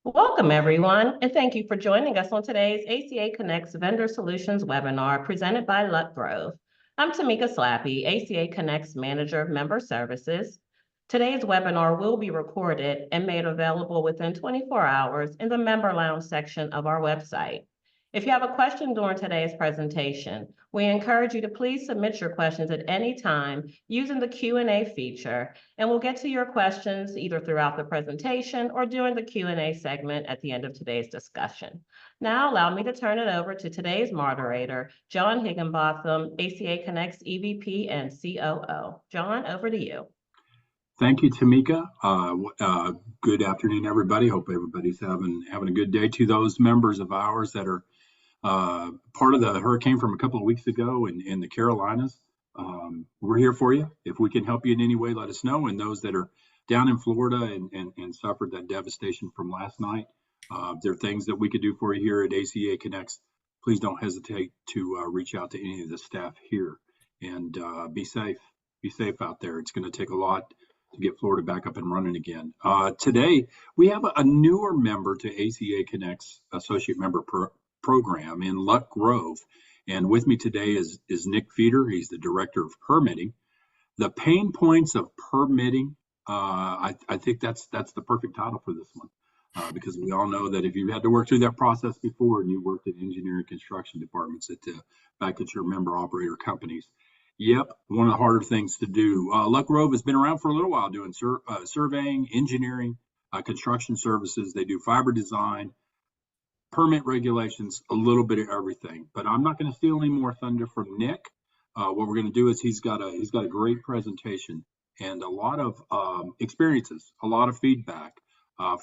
Welcome, everyone, and thank you for joining us on today's ACA Connects Vendor Solutions webinar presented by Luck Grove. I'm Tamika Slappy, ACA Connects Manager of Member Services. Today's webinar will be recorded and made available within 24 hours in the Member Lounge section of our website. If you have a question during today's presentation, we encourage you to please submit your questions at any time using the Q&A feature, and we'll get to your questions either throughout the presentation or during the Q&A segment at the end of today's discussion. Now, allow me to turn it over to today's moderator, John Higginbotham, ACA Connects EVP and COO. John, over to you. Thank you, Tamika. Good afternoon, everybody. Hope everybody's having a good day. To those members of ours that are part of the hurricane from a couple of weeks ago in the Carolinas, we're here for you. If we can help you in any way, let us know. And those that are down in Florida and suffered that devastation from last night, there are things that we could do for you here at ACA Connects. Please don't hesitate to reach out to any of the staff here, and be safe. Be safe out there. It's going to take a lot to get Florida back up and running again. Today, we have a newer member to ACA Connects Associate Member Program in Luck Grove. And with me today is Nick Feeder. He's the Director of Permitting. The pain points of permitting, I think that's the perfect title for this one, because we all know that if you've had to work through that process before and you worked in engineering construction departments back at your member operator companies, yep, one of the harder things to do. Luck Grove has been around for a little while doing surveying, engineering, construction services. They do fiber design, permit regulations, a little bit of everything. But I'm not going to steal any more thunder from Nick. What we're going to do is he's got a great presentation and a lot of experiences, a lot of feedback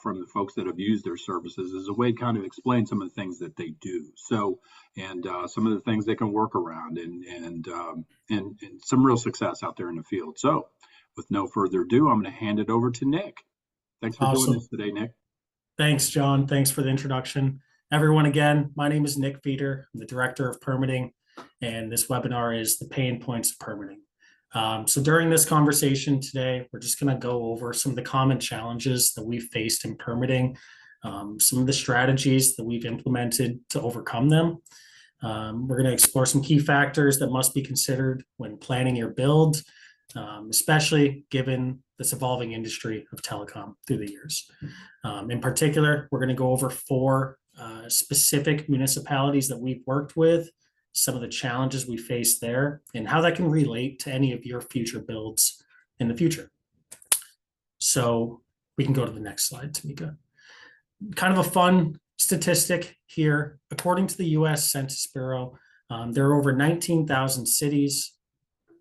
from the folks that have used their services as a way to kind of explain some of the things that they do. So, and some of the things they can work around and some real success out there in the field. So with no further ado, I'm going to hand it over to Nick. Thanks for doing this today, Nick. Thanks, John. Thanks for the introduction. Everyone, again, my name is Nick Feeder. I'm the Director of Permitting, and this webinar is the pain points of permitting. So during this conversation today, we're just going to go over some of the common challenges that we've faced in permitting, some of the strategies that we've implemented to overcome them. We're going to explore some key factors that must be considered when planning your build, especially given this evolving industry of telecom through the years. In particular, we're going to go over 4 specific municipalities that we've worked with, some of the challenges we face there, and how that can relate to any of your future builds in the future. So we can go to the next slide, Tamika. Kind of a fun statistic here. According to the US Census Bureau, there are over 19,000 cities,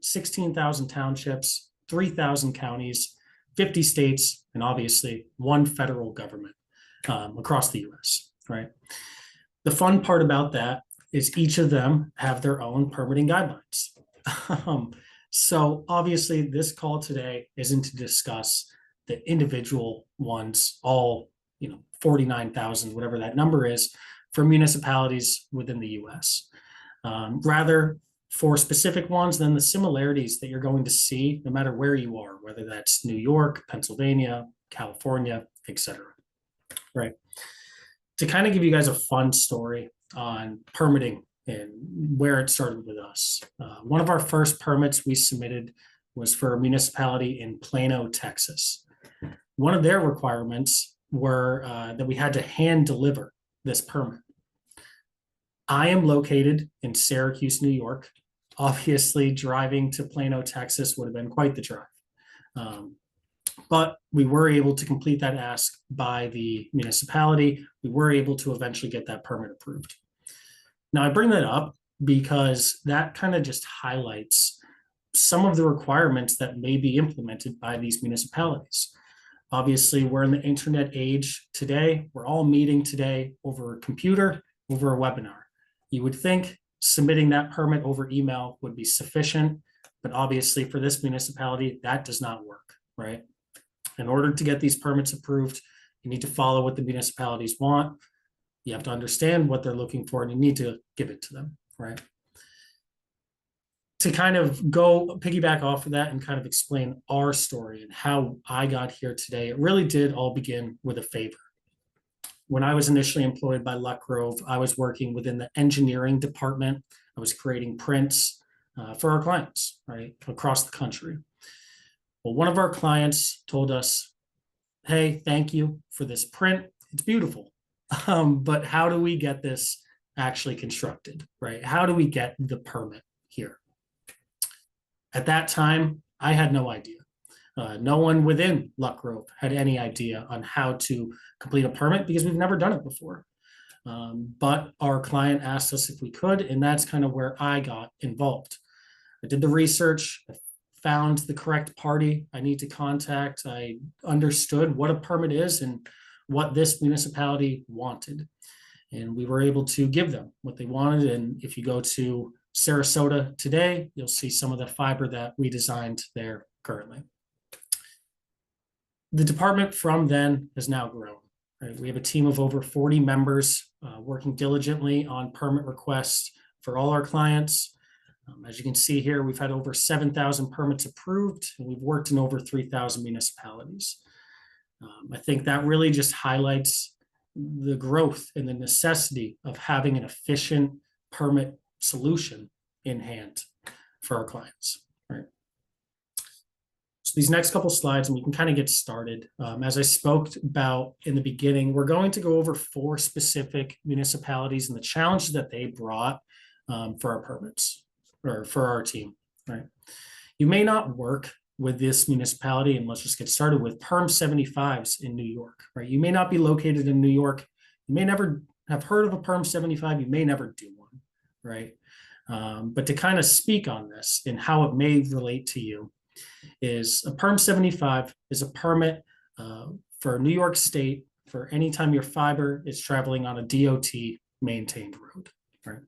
16,000 townships, 3,000 counties, 50 states, and obviously 1 federal government across the US, right? The fun part about that is each of them have their own permitting guidelines. So obviously this call today isn't to discuss the individual ones, all 49,000, whatever that number is, for municipalities within the US. Rather, for specific ones, then the similarities that you're going to see no matter where you are, whether that's New York, Pennsylvania, California, etc. Right? To kind of give you guys a fun story on permitting and where it started with us. One of our first permits we submitted was for a municipality in Plano, Texas. One of their requirements were that we had to hand deliver this permit. I am located in Syracuse, New York. Obviously, driving to Plano, Texas would have been quite the drive. But we were able to complete that ask by the municipality. We were able to eventually get that permit approved. Now, I bring that up because that kind of just highlights some of the requirements that may be implemented by these municipalities. Obviously, we're in the internet age today. We're all meeting today over a computer, over a webinar. You would think submitting that permit over email would be sufficient, but obviously for this municipality, that does not work, right? In order to get these permits approved, you need to follow what the municipalities want. You have to understand what they're looking for, and you need to give it to them, right? To kind of go piggyback off of that and kind of explain our story and how I got here today, it really did all begin with a favor. when I was initially employed by Luck Grove, I was working within the engineering department. I was creating prints for our clients, right, across the country. Well, one of our clients told us, hey, thank you for this print. It's beautiful. But how do we get this actually constructed, right? How do we get the permit here? At that time, I had no idea. No one within Luck Grove had any idea on how to complete a permit because we've never done it before. But our client asked us if we could, and that's kind of where I got involved. I did the research, I found the correct party I need to contact. I understood what a permit is and what this municipality wanted. And we were able to give them what they wanted. And if you go to Sarasota today, you'll see some of the fiber that we designed there currently. The department from then has now grown. Right? We have a team of over 40 members working diligently on permit requests for all our clients. As you can see here, we've had over 7,000 permits approved, and we've worked in over 3,000 municipalities. I think that really just highlights the growth and the necessity of having an efficient permit solution in hand for our clients, right? So these next couple slides, and we can kind of get started. As I spoke about in the beginning, we're going to go over 4 specific municipalities and the challenges that they brought for our permits or for our team, right? You may not work with this municipality, and let's just get started with Perm 75s in New York, right? You may not be located in New York. You may never have heard of a Perm 75. You may never do one, right? But to kind of speak on this and how it may relate to you is a Perm 75 is a permit for New York State for any time your fiber is traveling on a DOT maintained road, right?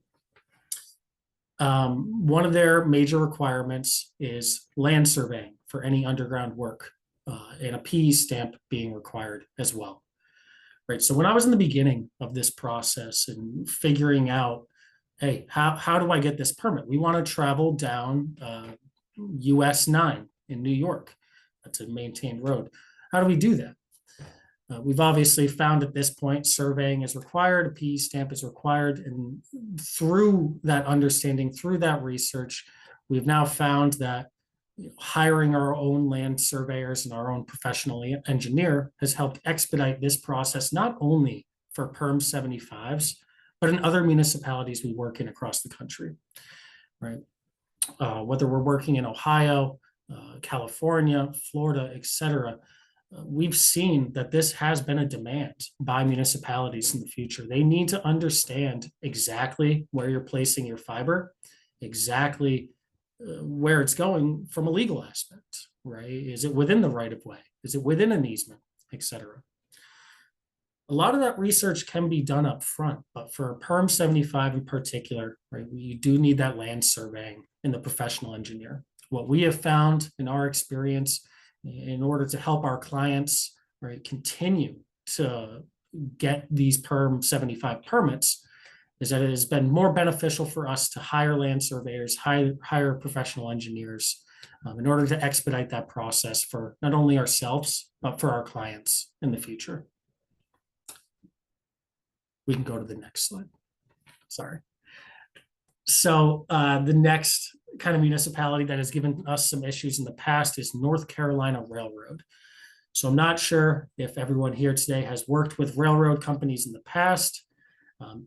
One of their major requirements is land surveying for any underground work and a PE stamp being required as well, right? So when I was in the beginning of this process and figuring out, hey, how do I get this permit? We want to travel down US 9 in New York. That's a maintained road. How do we do that? We've obviously found at this point surveying is required, a PE stamp is required, and through that understanding, through that research, we've now found that hiring our own land surveyors and our own professional engineer has helped expedite this process, not only for Perm 75s, but in other municipalities we work in across the country, right? Whether we're working in Ohio, California, Florida, et cetera, we've seen that this has been a demand by municipalities in the future. They need to understand exactly where you're placing your fiber, exactly where it's going from a legal aspect, right? Is it within the right of way? Is it within an easement, et cetera? A lot of that research can be done up front, but for Perm 75 in particular, right, you do need that land surveying and the professional engineer. What we have found in our experience, in order to help our clients, right, continue to get these Perm 75 permits, is that it has been more beneficial for us to hire land surveyors, hire professional engineers in order to expedite that process for not only ourselves, but for our clients in the future. We can go to the next slide. Sorry. So the next kind of municipality that has given us some issues in the past is North Carolina Railroad. So I'm not sure if everyone here today has worked with railroad companies in the past.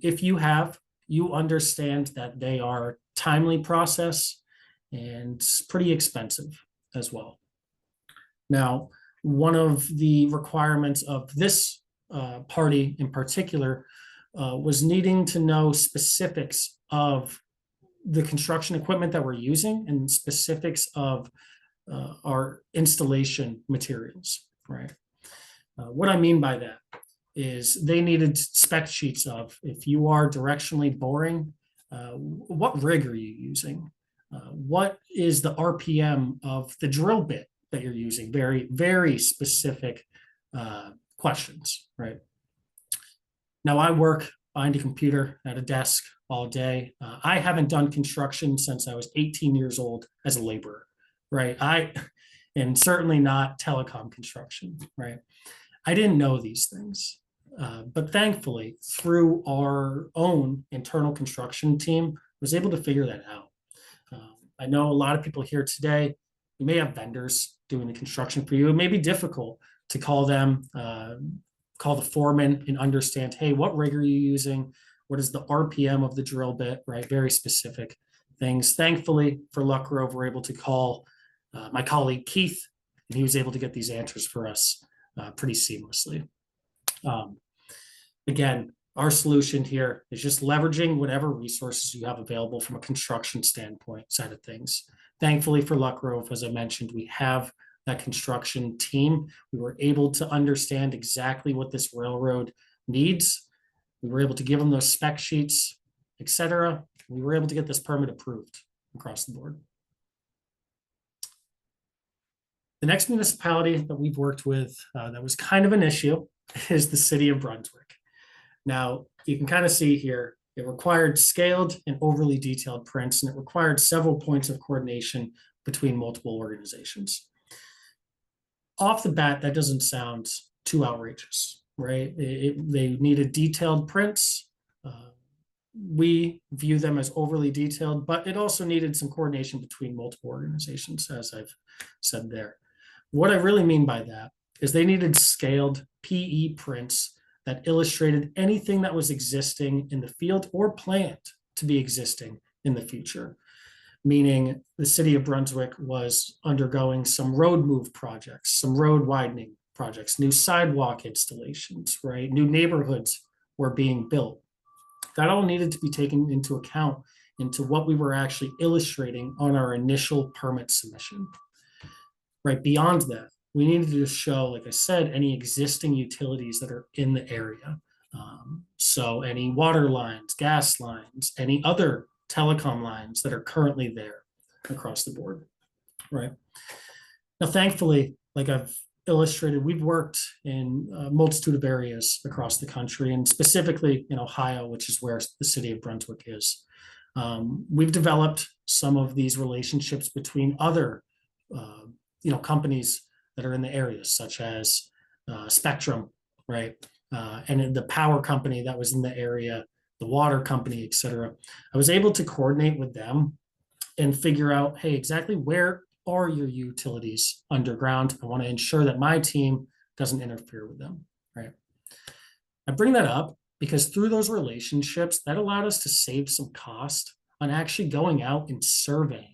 If you have, you understand that they are timely process and pretty expensive as well. Now, one of the requirements of this party in particular was needing to know specifics of the construction equipment that we're using and specifics of our installation materials, right? What I mean by that is they needed spec sheets of, if you are directionally boring, what rig are you using? What is the RPM of the drill bit that you're using? Very, very specific questions, right? Now I work behind a computer at a desk all day. I haven't done construction since I was 18 years old as a laborer, right? And certainly not telecom construction, right? I didn't know these things. But thankfully, through our own internal construction team, was able to figure that out. I know a lot of people here today, you may have vendors doing the construction for you. It may be difficult to call them, call the foreman and understand, hey, what rig are you using? What is the RPM of the drill bit, right? Very specific things. Thankfully, for Luck Grove, we're able to call my colleague Keith, and he was able to get these answers for us pretty seamlessly. Again, our solution here is just leveraging whatever resources you have available from a construction standpoint side of things. Thankfully for Luck Grove, as I mentioned, we have that construction team. We were able to understand exactly what this railroad needs. We were able to give them those spec sheets, et cetera. We were able to get this permit approved across the board. The next municipality that we've worked with that was kind of an issue is the city of Brunswick. Now, you can kind of see here, it required scaled and overly detailed prints, and it required several points of coordination between multiple organizations. Off the bat, that doesn't sound too outrageous, right? They needed detailed prints. We view them as overly detailed, but it also needed some coordination between multiple organizations, as I've said there. What I really mean by that is they needed scaled PE prints that illustrated anything that was existing in the field or planned to be existing in the future. Meaning the city of Brunswick was undergoing some road move projects, some road widening projects, new sidewalk installations, right? New neighborhoods were being built. That all needed to be taken into account into what we were actually illustrating on our initial permit submission. Right beyond that, we needed to show, like I said, any existing utilities that are in the area. So any water lines, gas lines, any other telecom lines that are currently there across the board, right? Now, thankfully, like I've illustrated, we've worked in a multitude of areas across the country, and specifically in Ohio, which is where the city of Brunswick is. We've developed some of these relationships between other companies that are in the area, such as Spectrum, right? And the power company that was in the area, the water company, et cetera. I was able to coordinate with them and figure out, hey, exactly where are your utilities underground? I want to ensure that my team doesn't interfere with them, right? I bring that up because through those relationships, that allowed us to save some cost on actually going out and surveying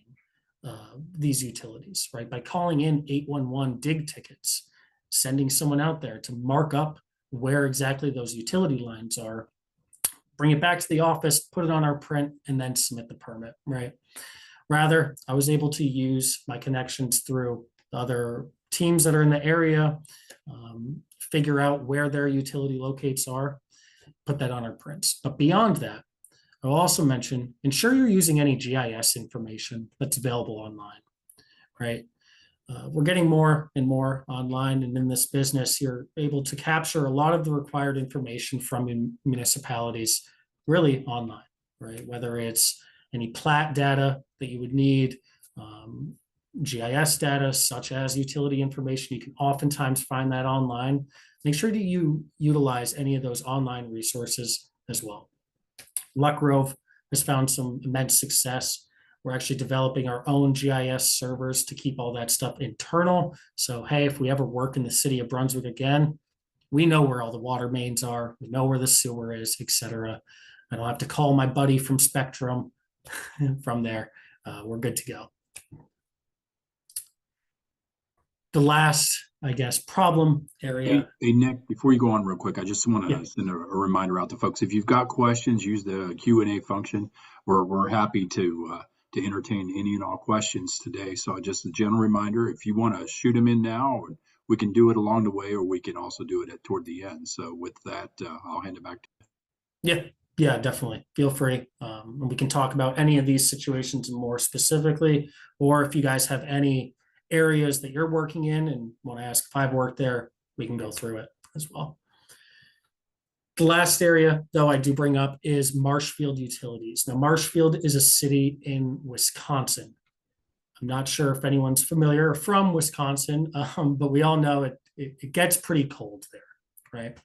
these utilities, right? By calling in 811 dig tickets, sending someone out there to mark up where exactly those utility lines are, bring it back to the office, put it on our print, and then submit the permit, right? Rather, I was able to use my connections through other teams that are in the area, figure out where their utility locates are, put that on our prints. But beyond that, I'll also mention, ensure you're using any GIS information that's available online, right? We're getting more and more online, and in this business, you're able to capture a lot of the required information from municipalities really online, right? Whether it's any plat data that you would need, GIS data such as utility information, you can oftentimes find that online. Make sure that you utilize any of those online resources as well. Luck Grove has found some immense success. We're actually developing our own GIS servers to keep all that stuff internal. So, hey, if we ever work in the city of Brunswick again, we know where all the water mains are, we know where the sewer is, et cetera. I don't have to call my buddy from Spectrum from there. We're good to go. The last, I guess, problem area. Hey, Nick, before you go on real quick, I just want to send a reminder out to folks. If you've got questions, use the Q&A function. We're happy to entertain any and all questions today. So just a general reminder, if you want to shoot them in now, we can do it along the way, or we can also do it toward the end. So with that, I'll hand it back to you. Yeah, definitely. Feel free. And we can talk about any of these situations more specifically, or if you guys have any areas that you're working in and want to ask if I've worked there, we can go through it as well. The last area, though, I do bring up is Marshfield Utilities. Now, Marshfield is a city in Wisconsin. I'm not sure if anyone's familiar or from Wisconsin, but we all know it gets pretty cold there, right?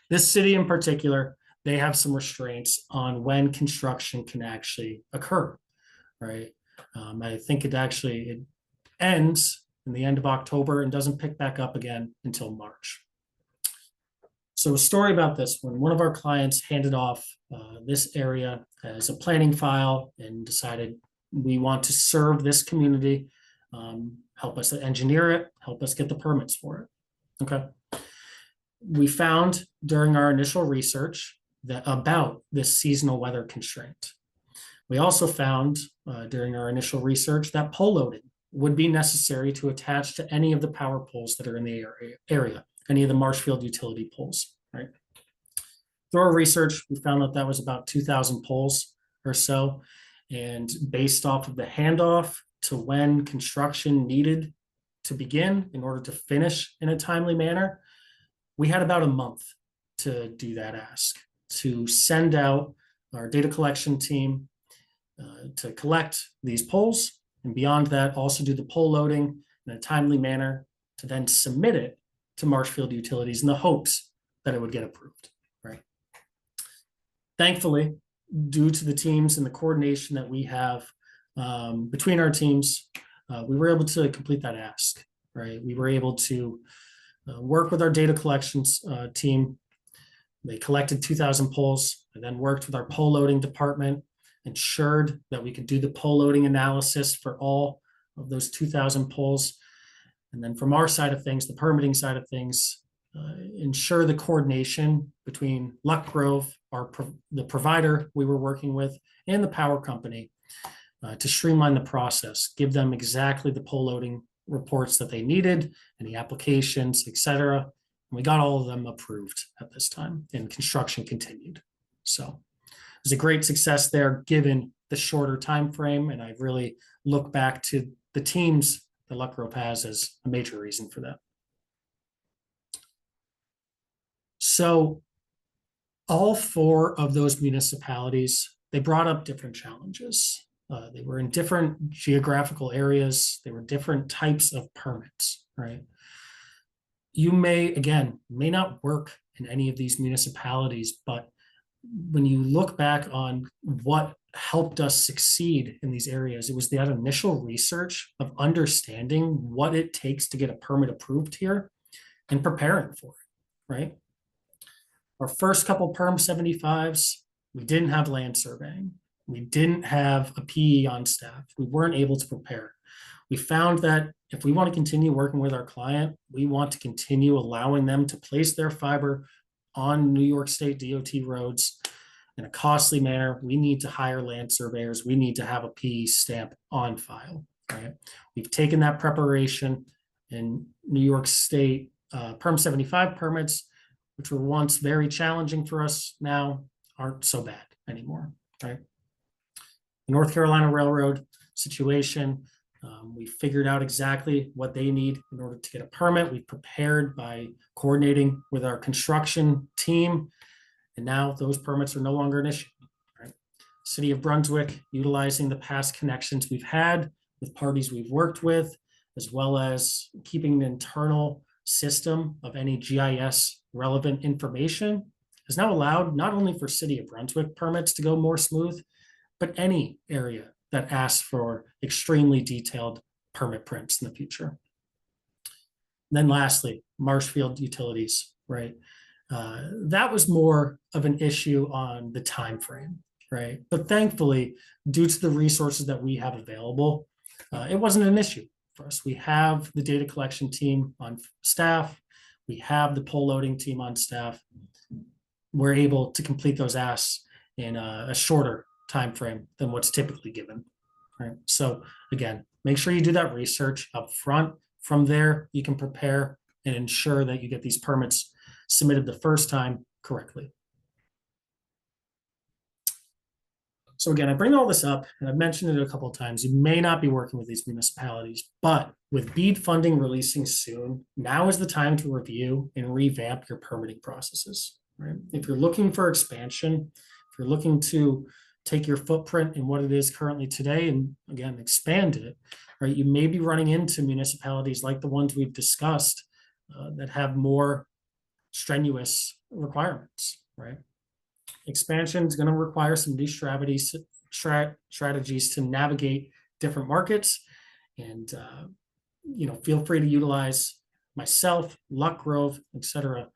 This city in particular, they have some restraints on when construction can actually occur, right? I think it ends in the end of October and doesn't pick back up again until March. So a story about this one of our clients handed off this area as a planning file and decided we want to serve this community, help us engineer it, help us get the permits for it. Okay. We found during our initial research that about this seasonal weather constraint. We also found during our initial research that pole loading would be necessary to attach to any of the power poles that are in the area, any of the Marshfield utility poles, right? Through our research, we found that that was about 2,000 poles or so. And based off of the handoff to when construction needed to begin in order to finish in a timely manner, we had about a month to do that ask, to send out our data collection team to collect these poles, and beyond that, also do the pole loading in a timely manner to then submit it to Marshfield Utilities in the hopes that it would get approved, right? Thankfully, due to the teams and the coordination that we have between our teams, we were able to complete that ask, right? We were able to work with our data collections team. They collected 2,000 poles and then worked with our pole loading department, ensured that we could do the pole loading analysis for all of those 2,000 poles. And then from our side of things, the permitting side of things, ensure the coordination between Luck Grove, the provider we were working with, and the power company to streamline the process, give them exactly the pole loading reports that they needed, any applications, et cetera. And we got all of them approved at this time, and construction continued. So it was a great success there given the shorter time frame, and I really look back to the teams that Luck Grove has as a major reason for that. So all 4 of those municipalities, they brought up different challenges. They were in different geographical areas. They were different types of permits, right? You may not work in any of these municipalities, but when you look back on what helped us succeed in these areas, it was that initial research of understanding what it takes to get a permit approved here and preparing for it, right? Our first couple Perm 75s, we didn't have land surveying. We didn't have a PE on staff. We weren't able to prepare. We found that if we want to continue working with our client, we want to continue allowing them to place their fiber on New York State DOT roads in a costly manner. We need to hire land surveyors. We need to have a PE stamp on file, right? We've taken that preparation in New York State Perm 75 permits, which were once very challenging for us, now aren't so bad anymore, right? The North Carolina Railroad situation, we figured out exactly what they need in order to get a permit. We prepared by coordinating with our construction team, and now those permits are no longer an issue, right? City of Brunswick, utilizing the past connections we've had with parties we've worked with, as well as keeping an internal system of any GIS relevant information, is now allowed not only for City of Brunswick permits to go more smooth, but any area that asks for extremely detailed permit prints in the future. And then lastly, Marshfield Utilities, right? That was more of an issue on the time frame, right? But thankfully, due to the resources that we have available, it wasn't an issue for us. We have the data collection team on staff. We have the pole loading team on staff. We're able to complete those asks in a shorter time frame than what's typically given, right? So again, make sure you do that research up front. From there, you can prepare and ensure that you get these permits submitted the first time correctly. So again, I bring all this up, and I've mentioned it a couple of times. You may not be working with these municipalities, but with BEAD funding releasing soon, now is the time to review and revamp your permitting processes, right? If you're looking for expansion, if you're looking to take your footprint in what it is currently today and again, expand it, right? You may be running into municipalities like the ones we've discussed that have more strenuous requirements, right? Expansion is going to require some new strategies to navigate different markets. And, feel free to utilize myself, Luck Grove, et cetera,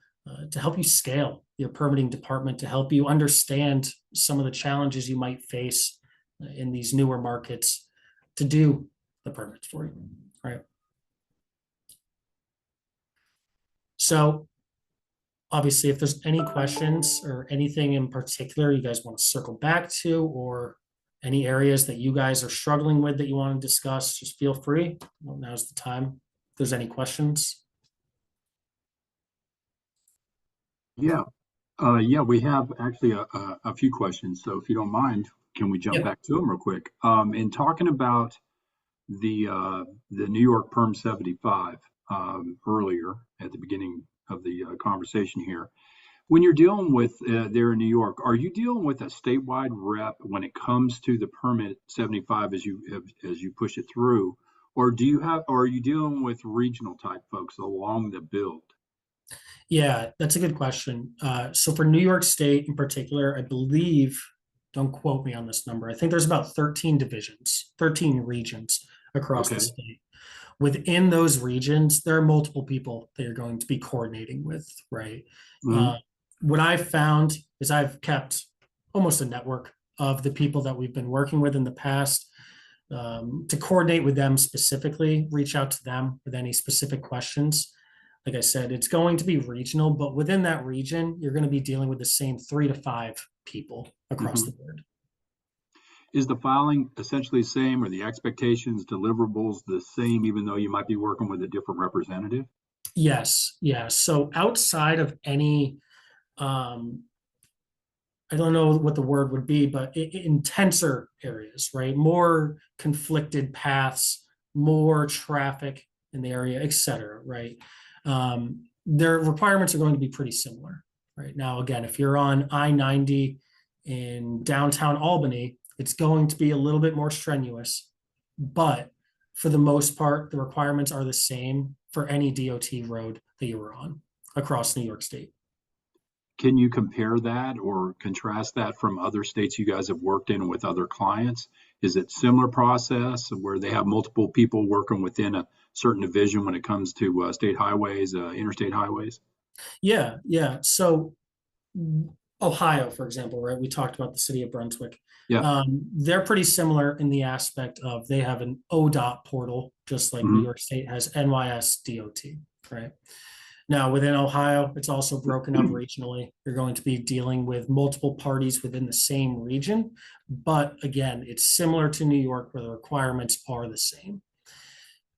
to help you scale your permitting department, to help you understand some of the challenges you might face in these newer markets to do the permits for you, right? So obviously, if there's any questions or anything in particular you guys want to circle back to, or any areas that you guys are struggling with that you want to discuss, just feel free. Well, now's the time. If there's any questions. Yeah, we have actually a few questions. So if you don't mind, can we jump Yep. back to them real quick? In talking about the New York Perm 75 earlier at the beginning of the conversation here, when you're dealing with there in New York, are you dealing with a statewide rep when it comes to the permit 75 as you push it through, or are you dealing with regional type folks along the build? Yeah, that's a good question. So for New York State in particular, I believe, don't quote me on this number, I think there's about 13 divisions, 13 regions across the Okay. state. Within those regions, there are multiple people that you're going to be coordinating with, right? Mhm. What I've found is I've kept almost a network of the people that we've been working with in the past, to coordinate with them specifically, reach out to them with any specific questions. Like I said, it's going to be regional, but within that region, you're going to be dealing with the same 3 to 5 people across Mhm. the board. Is the filing essentially the same, or the expectations, deliverables the same, even though you might be working with a different representative? Yes, yes. So outside of any, um, I don't know what the word would be, but intenser areas, right? More conflicted paths, more traffic in the area, et cetera, right? Their requirements are going to be pretty similar, right? Now, again, if you're on I-90 in downtown Albany, it's going to be a little bit more strenuous, but for the most part, the requirements are the same for any DOT road that you were on across New York State. Can you compare that or contrast that from other states you guys have worked in with other clients? Is it similar process where they have multiple people working within a certain division when it comes to state highways, interstate highways? Yeah, yeah. So Ohio, for example, right? We talked about the city of Brunswick. Yeah. They're pretty similar in the aspect of they have an ODOT portal, just like New Mhm. York State has NYS DOT, right? Now, within Ohio, it's also broken up regionally. You're going to be dealing with multiple parties within the same region. But again, it's similar to New York where the requirements are the same.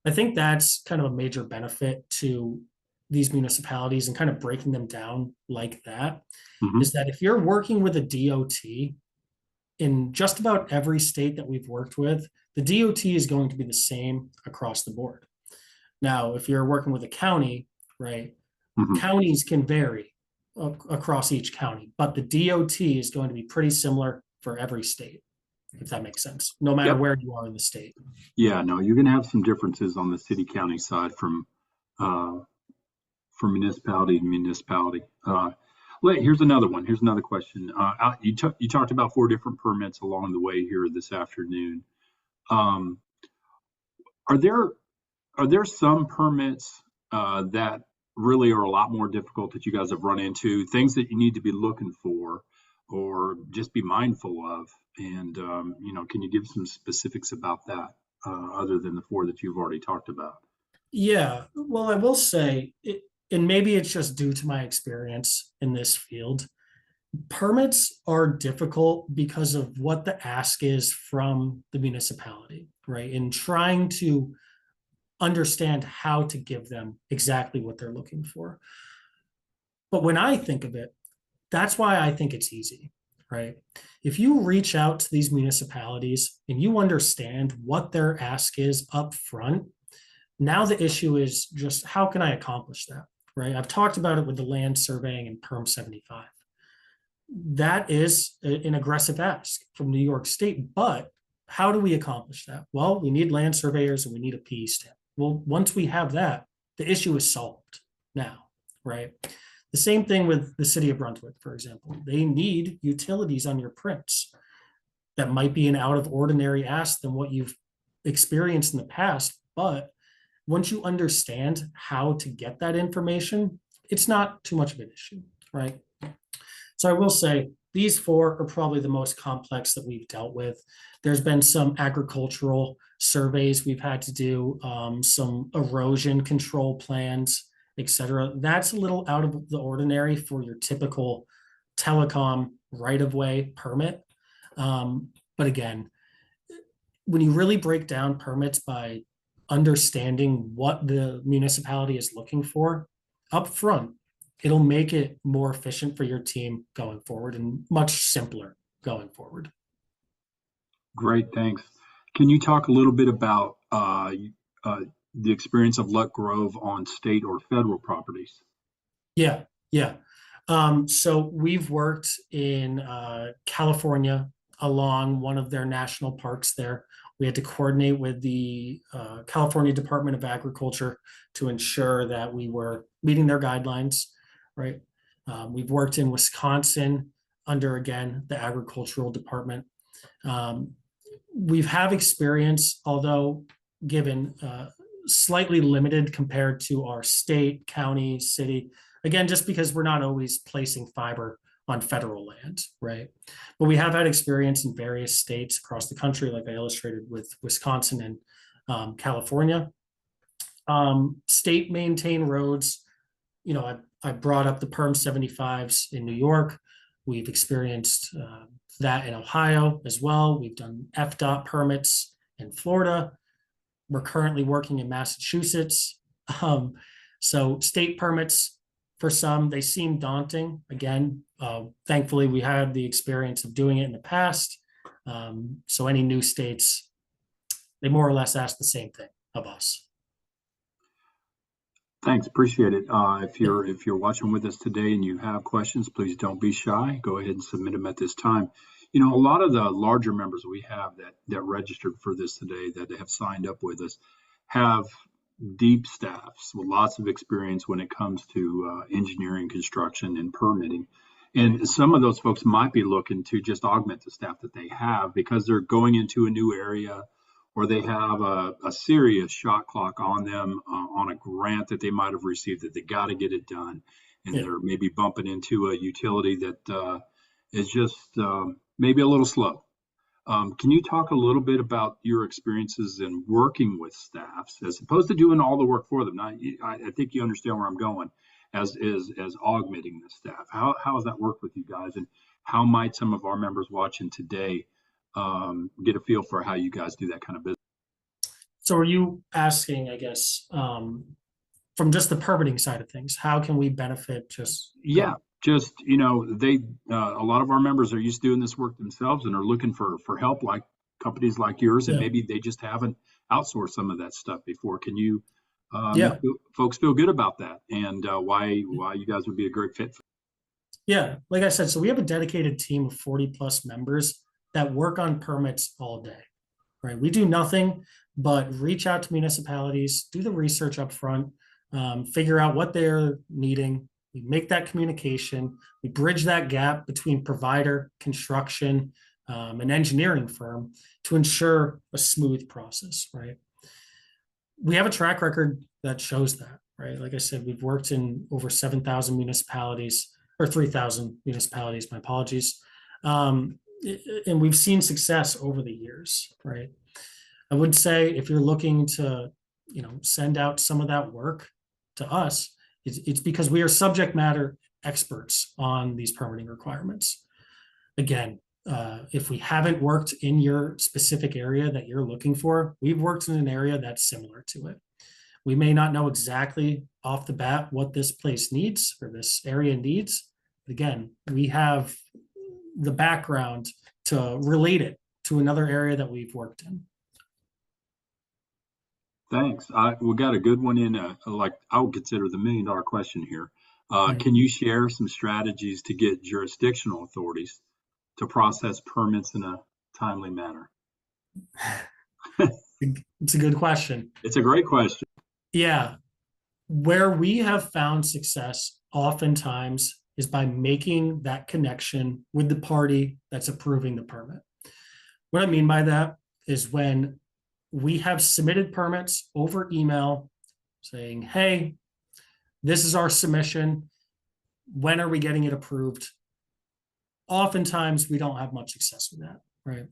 I think that's kind of a major benefit to these municipalities and kind of breaking them down like that, Mhm. is that if you're working with a DOT in just about every state that we've worked with, the DOT is going to be the same across the board. Now, if you're working with a county, right, Mhm. counties can vary across each county, but the DOT is going to be pretty similar for every state, if that makes sense, no matter Yep. where you are in the state. Yeah, no, you're going to have some differences on the city county side uh, from municipality to municipality. Here's another one. Here's another question. You talked about 4 different permits along the way here this afternoon. Um, are there some permits that really are a lot more difficult that you guys have run into? Things that you need to be looking for, or just be mindful of? And can you give some specifics about that, other than the 4 that you've already talked about? Yeah, well, I will say, and maybe it's just due to my experience in this field, permits are difficult because of what the ask is from the municipality, right? In trying to understand how to give them exactly what they're looking for. But when I think of it, that's why I think it's easy, right? If you reach out to these municipalities and you understand what their ask is up front, now the issue is just how can I accomplish that, right? I've talked about it with the land surveying and Perm 75. That is an aggressive ask from New York State, but how do we accomplish that? Well, we need land surveyors and we need a PE stamp. Well, once we have that, the issue is solved now, right? The same thing with the city of Brunswick, for example. They need utilities on your prints. That might be an out of ordinary ask than what you've experienced in the past, but once you understand how to get that information, it's not too much of an issue, right? So I will say these four are probably the most complex that we've dealt with. There's been some agricultural surveys we've had to do, some erosion control plans, et cetera. That's a little out of the ordinary for your typical telecom right-of-way permit. But again, when you really break down permits by understanding what the municipality is looking for up front, it'll make it more efficient for your team going forward and much simpler going forward. Great, thanks. Can you talk a little bit about the experience of Luck Grove on state or federal properties? Yeah. So we've worked in California along one of their national parks there. We had to coordinate with the California Department of Agriculture to ensure that we were meeting their guidelines, right? We've worked in Wisconsin under, again, the agricultural department. We've have experience, although given slightly limited compared to our state, county, city, again, just because we're not always placing fiber on federal land, right? But we have had experience in various states across the country, like I illustrated with Wisconsin and California. State maintained roads, I brought up the PERM 75s in New York. We've experienced that in Ohio as well. We've done FDOT permits in Florida. We're currently working in Massachusetts. So state permits, for some, they seem daunting. Again, thankfully, we had the experience of doing it in the past. So any new states, they more or less ask the same thing of us. Thanks, appreciate it. If you're watching with us today and you have questions, please don't be shy. Go ahead and submit them at this time. A lot of the larger members we have that registered for this today, that have signed up with us, have deep staffs with lots of experience when it comes to engineering, construction, and permitting. And some of those folks might be looking to just augment the staff that they have because they're going into a new area, or they have a serious shot clock on them on a grant that they might have received that they got to get it done. And they're maybe bumping into a utility that is just maybe a little slow. Can you talk a little bit about your experiences in working with staffs as opposed to doing all the work for them? Now, I think you understand where I'm going as augmenting the staff. How has that worked with you guys, and how might some of our members watching today get a feel for how you guys do that kind of business? So are you asking, I guess, from just the permitting side of things, how can we benefit just? Yeah. Just, they, a lot of our members are used to doing this work themselves and are looking for help, like companies like yours, and maybe they just haven't outsourced some of that stuff before. Can you make folks feel good about that, and why you guys would be a great fit for? Yeah, like I said, so we have a dedicated team of 40 plus members that work on permits all day, right? We do nothing but reach out to municipalities, do the research up front, figure out what they're needing. We make that communication, we bridge that gap between provider, construction, and engineering firm to ensure a smooth process, right? We have a track record that shows that, right? Like I said, we've worked in over 7,000 municipalities, or 3,000 municipalities, my apologies. And we've seen success over the years, right? I would say if you're looking to, send out some of that work to us, it's because we are subject matter experts on these permitting requirements. Again, if we haven't worked in your specific area that you're looking for, we've worked in an area that's similar to it. We may not know exactly off the bat what this place needs or this area needs. But again, we have the background to relate it to another area that we've worked in. Thanks. We got a good one in, like I would consider the $1 million question here. Can you share some strategies to get jurisdictional authorities to process permits in a timely manner? It's a good question. It's a great question. Yeah. Where we have found success oftentimes is by making that connection with the party that's approving the permit. What I mean by that is when we have submitted permits over email saying, hey, this is our submission. When are we getting it approved? Oftentimes we don't have much success with that, right?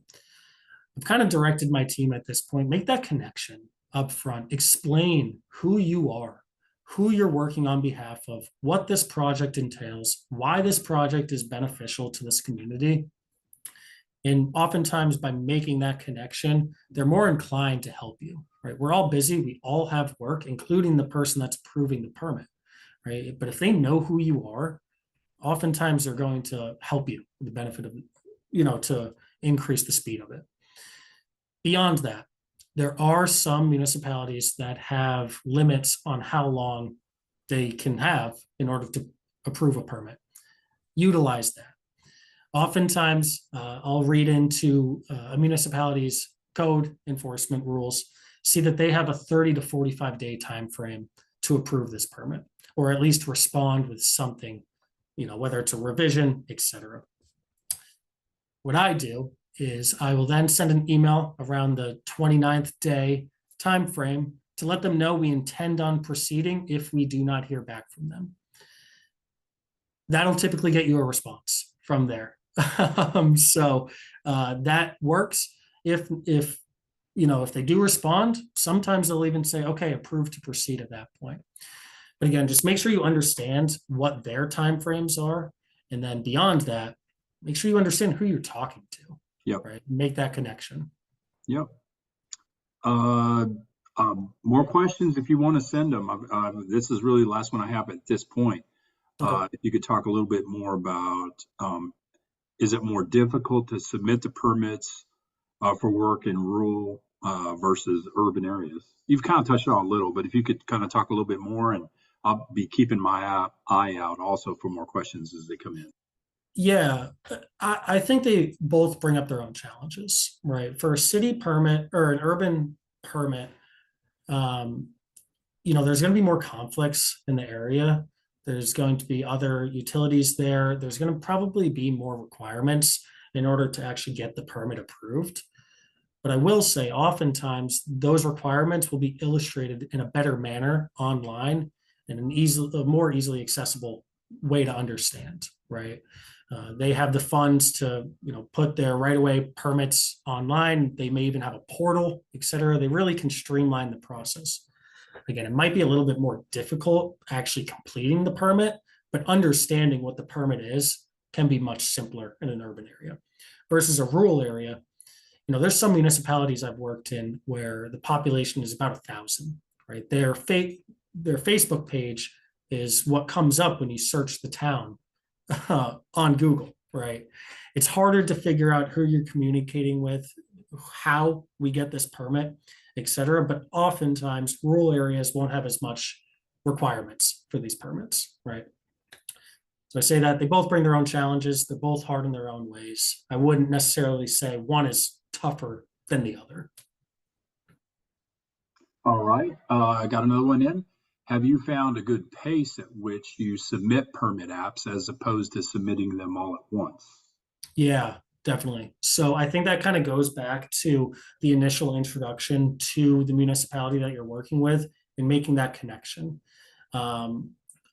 I've kind of directed my team at this point, make that connection up front, explain who you are, who you're working on behalf of, what this project entails, why this project is beneficial to this community. And oftentimes by making that connection, they're more inclined to help you, right? We're all busy, we all have work, including the person that's approving the permit, right? But if they know who you are, oftentimes they're going to help you with the benefit of, to increase the speed of it. Beyond that, there are some municipalities that have limits on how long they can have in order to approve a permit. Utilize that. Oftentimes, I'll read into a municipality's code enforcement rules, see that they have a 30 to 45 day time frame to approve this permit, or at least respond with something, whether it's a revision, etc. What I do is I will then send an email around the 29th day time frame to let them know we intend on proceeding if we do not hear back from them. That'll typically get you a response from there. So that works. If they do respond, sometimes they'll even say, okay, approved to proceed at that point. But again, just make sure you understand what their timeframes are. And then beyond that, make sure you understand who you're talking to. Yep. Right. Make that connection. Yep. More questions if you want to send them. This is really the last one I have at this point. Okay. If you could talk a little bit more about, is it more difficult to submit the permits for work in rural versus urban areas? You've kind of touched on a little, but if you could kind of talk a little bit more, and I'll be keeping my eye out also for more questions as they come in. Yeah, I think they both bring up their own challenges, right? For a city permit or an urban permit, there's going to be more conflicts in the area. There's going to be other utilities there. There's going to probably be more requirements in order to actually get the permit approved. But I will say, oftentimes, those requirements will be illustrated in a better manner online and a more easily accessible way to understand, right? They have the funds to, put their right-of-way permits online. They may even have a portal, et cetera. They really can streamline the process. Again, it might be a little bit more difficult actually completing the permit, but understanding what the permit is can be much simpler in an urban area versus a rural area. There's some municipalities I've worked in where the population is about 1,000, right? Their Facebook page is what comes up when you search the town on Google, right? It's harder to figure out who you're communicating with, how we get this permit, et cetera. But oftentimes rural areas won't have as much requirements for these permits, right? So I say that they both bring their own challenges. They're both hard in their own ways. I wouldn't necessarily say one is tougher than the other. All right, I got another one in. Have you found a good pace at which you submit permit apps as opposed to submitting them all at once? Yeah, definitely. So I think that kind of goes back to the initial introduction to the municipality that you're working with and making that connection.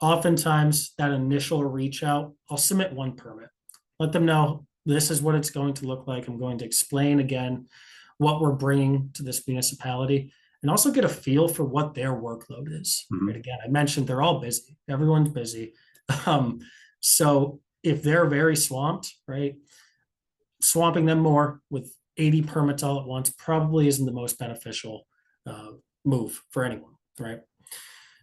Oftentimes that initial reach out, I'll submit one permit, let them know this is what it's going to look like. I'm going to explain again what we're bringing to this municipality, and also get a feel for what their workload is. Mhm. Right? Again, I mentioned they're all busy. Everyone's busy. So if they're very swamped, right, swamping them more with 80 permits all at once probably isn't the most beneficial move for anyone, right?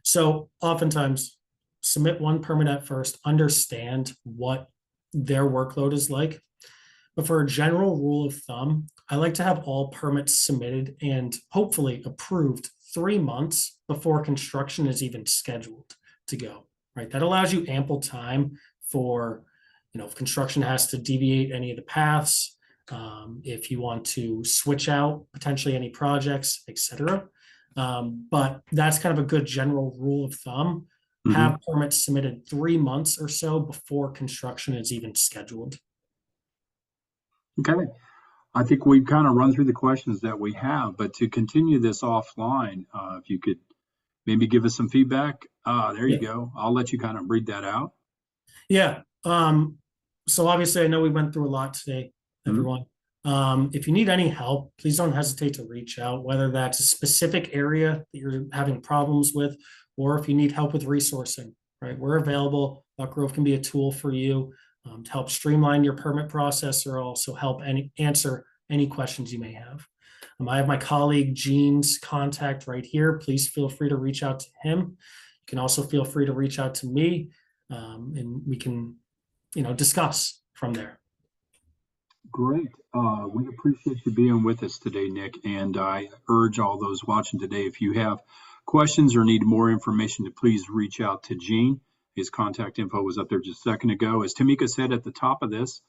So oftentimes submit one permit at first, understand what their workload is like. But for a general rule of thumb, I like to have all permits submitted and hopefully approved 3 months before construction is even scheduled to go, right? That allows you ample time for, if construction has to deviate any of the paths, if you want to switch out potentially any projects, et cetera. But that's kind of a good general rule of thumb. have permits submitted 3 months or so before construction is even scheduled. Okay. I think we've kind of run through the questions that we have, but to continue this offline, if you could maybe give us some feedback. There you Yeah. go. I'll let you kind of read that out. Yeah. So obviously I know we went through a lot today, everyone. If you need any help, please don't hesitate to reach out, whether that's a specific area that you're having problems with, or if you need help with resourcing, right? We're available. Buck Grove can be a tool for you to help streamline your permit process or also help answer any questions you may have. I have my colleague Gene's contact right here. Please feel free to reach out to him. You can also feel free to reach out to me, and we can, discuss from there. Great. We appreciate you being with us today, Nick. And I urge all those watching today, if you have questions or need more information, to please reach out to Gene. His contact info was up there just a second ago. As Tamika said at the top of this,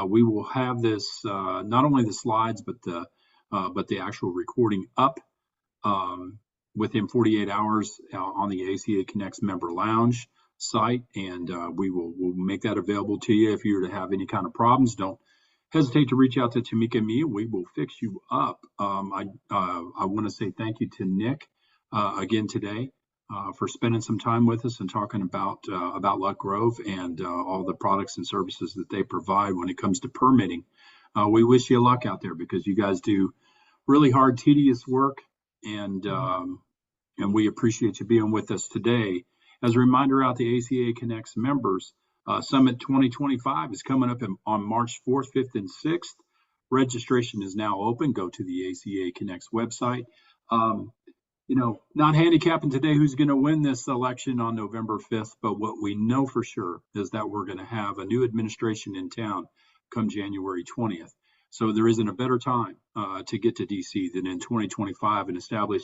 we will have this, not only the slides, but the actual recording up within 48 hours on the ACA Connects Member Lounge site. And we'll make that available to you. If you were to have any kind of problems, don't hesitate to reach out to Tamika and me. We will fix you up. I want to say thank you to Nick again today for spending some time with us and talking about Luck Grove and all the products and services that they provide when it comes to permitting. We wish you luck out there because you guys do really hard, tedious work, and we appreciate you being with us today. As a reminder out the ACA Connects members, Summit 2025 is coming up on March 4th, 5th, and 6th. Registration is now open. Go to the ACA Connects website. Not handicapping today who's going to win this election on November 5th, but what we know for sure is that we're going to have a new administration in town come January 20th. So there isn't a better time to get to DC than in 2025 and establish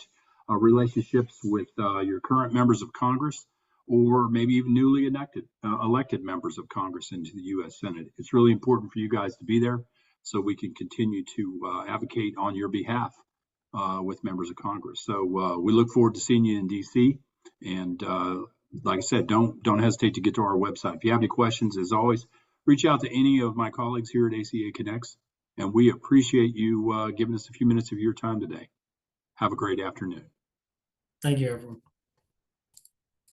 relationships with your current members of Congress, or maybe even newly elected members of Congress into the U.S. Senate. It's really important for you guys to be there so we can continue to advocate on your behalf with members of Congress. So we look forward to seeing you in D.C. And like I said, don't hesitate to get to our website. If you have any questions, as always, reach out to any of my colleagues here at ACA Connects. And we appreciate you giving us a few minutes of your time today. Have a great afternoon. Thank you, everyone.